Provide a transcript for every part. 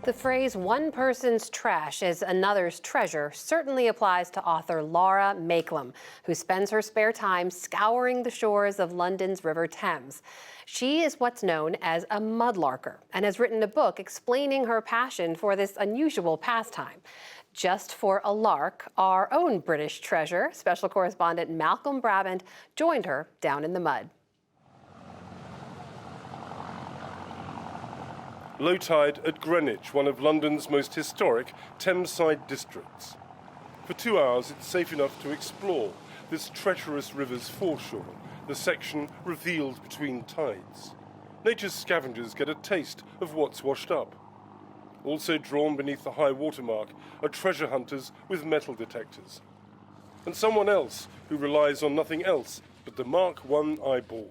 The phrase one person's trash is another's treasure certainly applies to author Laura Makelem, who spends her spare time scouring the shores of London's River Thames. She is what's known as a mudlarker and has written a book explaining her passion for this unusual pastime. Just for a lark, our own British treasure, special correspondent Malcolm Brabant, joined her down in the mud. Low tide at Greenwich, one of London's most historic Thameside districts. For 2 hours, it's safe enough to explore this treacherous river's foreshore, the section revealed between tides. Nature's scavengers get a taste of what's washed up. Also drawn beneath the high water mark are treasure hunters with metal detectors. And someone else who relies on nothing else but the Mark I eyeball.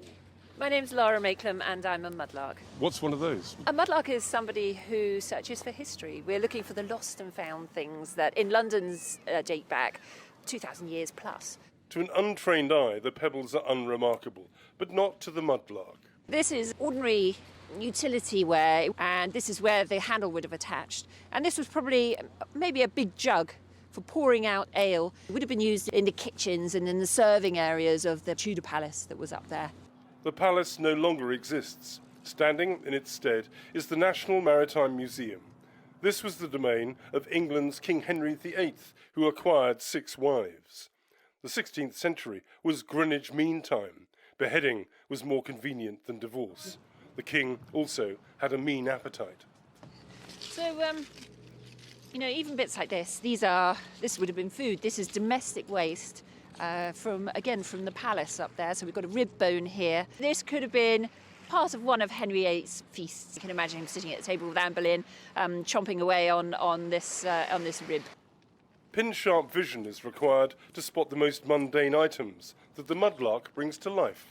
My name's Laura Makelem and I'm a mudlark. What's one of those? A mudlark is somebody who searches for history. We're looking for the lost and found things that in London's date back 2,000 years plus. To an untrained eye, the pebbles are unremarkable, but not to the mudlark. This is ordinary utility wear, and this is where the handle would have attached. And this was probably maybe a big jug for pouring out ale. It would have been used in the kitchens and in the serving areas of the Tudor palace that was up there. The palace no longer exists. Standing in its stead is the National Maritime Museum. This was the domain of England's King Henry VIII, who acquired 6 wives. The 16th century was Greenwich Mean Time. Beheading was more convenient than divorce. The king also had a mean appetite. So, even bits like this, this would have been food. This is domestic waste. From the palace up there. So we've got a rib bone here. This could have been part of one of Henry VIII's feasts. You can imagine him sitting at the table with Anne Boleyn, chomping away on this rib. Pin-sharp vision is required to spot the most mundane items that the mudlark brings to life.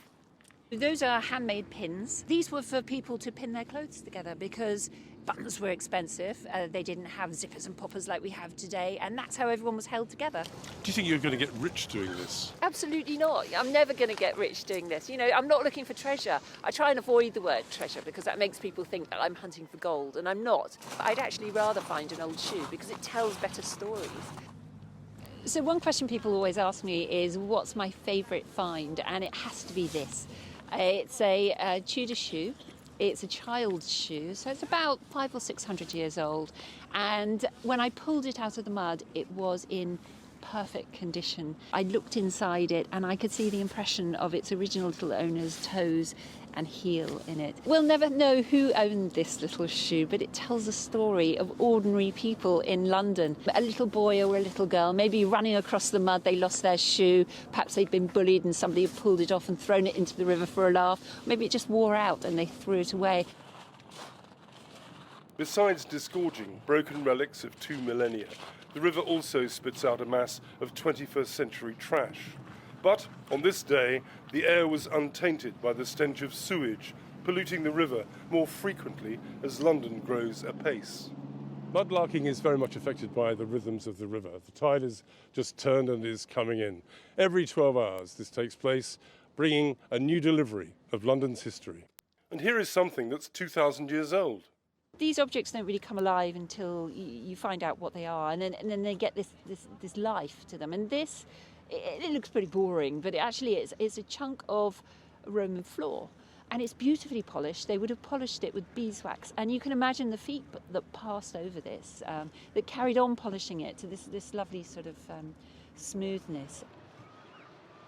Those are handmade pins. These were for people to pin their clothes together because buttons were expensive. They didn't have zippers and poppers like we have today, and that's how everyone was held together. Do you think you're going to get rich doing this? Absolutely not. I'm never going to get rich doing this. I'm not looking for treasure. I try and avoid the word treasure because that makes people think that I'm hunting for gold, and I'm not. I'd actually rather find an old shoe because it tells better stories. So one question people always ask me is, what's my favourite find? And it has to be this. It's a Tudor shoe. It's a child's shoe, so it's about 500 or 600 years old. And when I pulled it out of the mud, it was in perfect condition. I looked inside it and I could see the impression of its original little owner's toes and heel in it. We'll never know who owned this little shoe, but it tells a story of ordinary people in London. A little boy or a little girl, maybe running across the mud, they lost their shoe, perhaps they'd been bullied and somebody had pulled it off and thrown it into the river for a laugh. Maybe it just wore out and they threw it away. Besides disgorging broken relics of 2 millennia, the river also spits out a mass of 21st century trash. But on this day, the air was untainted by the stench of sewage, polluting the river more frequently as London grows apace. Mudlarking is very much affected by the rhythms of the river. The tide has just turned and is coming in. Every 12 hours this takes place, bringing a new delivery of London's history. And here is something that's 2,000 years old. These objects don't really come alive until you find out what they are, and then they get this life to them. And this, it looks pretty boring, but it actually is. It's a chunk of Roman floor, and it's beautifully polished. They would have polished it with beeswax, and you can imagine the feet that passed over this, that carried on polishing it to this lovely sort of smoothness.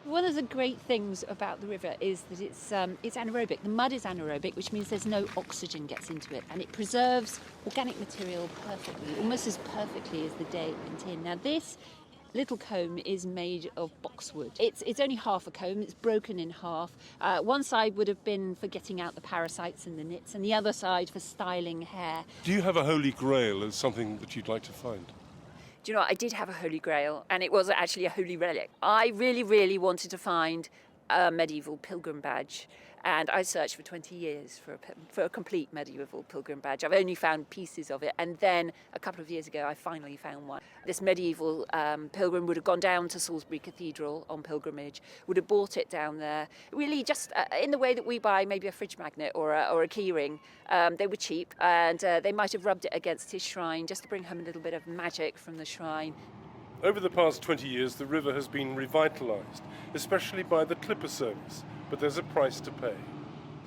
One of the great things about the river is that it's anaerobic. The mud is anaerobic, which means there's no oxygen gets into it, and it preserves organic material perfectly, almost as perfectly as the day it went in. Now this little comb is made of boxwood. It's only half a comb, it's broken in half. One side would have been for getting out the parasites and the nits, and the other side for styling hair. Do you have a holy grail as something that you'd like to find? Do you know what? I did have a holy grail, and it was actually a holy relic. I really, really wanted to find a medieval pilgrim badge. And I searched for 20 years for a complete medieval pilgrim badge. I've only found pieces of it. And then a couple of years ago, I finally found one. This medieval pilgrim would have gone down to Salisbury Cathedral on pilgrimage, would have bought it down there. Really just in the way that we buy maybe a fridge magnet or a key ring. They were cheap, and they might have rubbed it against his shrine just to bring home a little bit of magic from the shrine. Over the past 20 years, the river has been revitalised, especially by the clipper service, but there's a price to pay.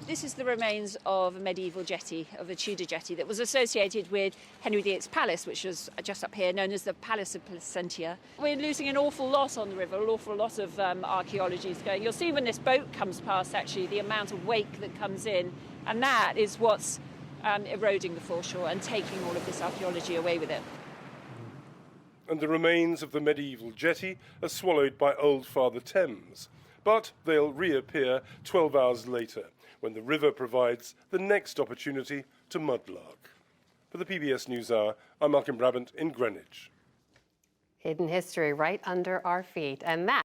This is the remains of a medieval jetty, of a Tudor jetty that was associated with Henry VIII's palace, which was just up here, known as the Palace of Placentia. We're losing an awful lot on the river, an awful lot of archaeology is going. You'll see when this boat comes past, actually, the amount of wake that comes in, and that is what's eroding the foreshore and taking all of this archaeology away with it. And the remains of the medieval jetty are swallowed by Old Father Thames. But they'll reappear 12 hours later, when the river provides the next opportunity to mudlark. For the PBS NewsHour, I'm Malcolm Brabant in Greenwich. Hidden history right under our feet. And that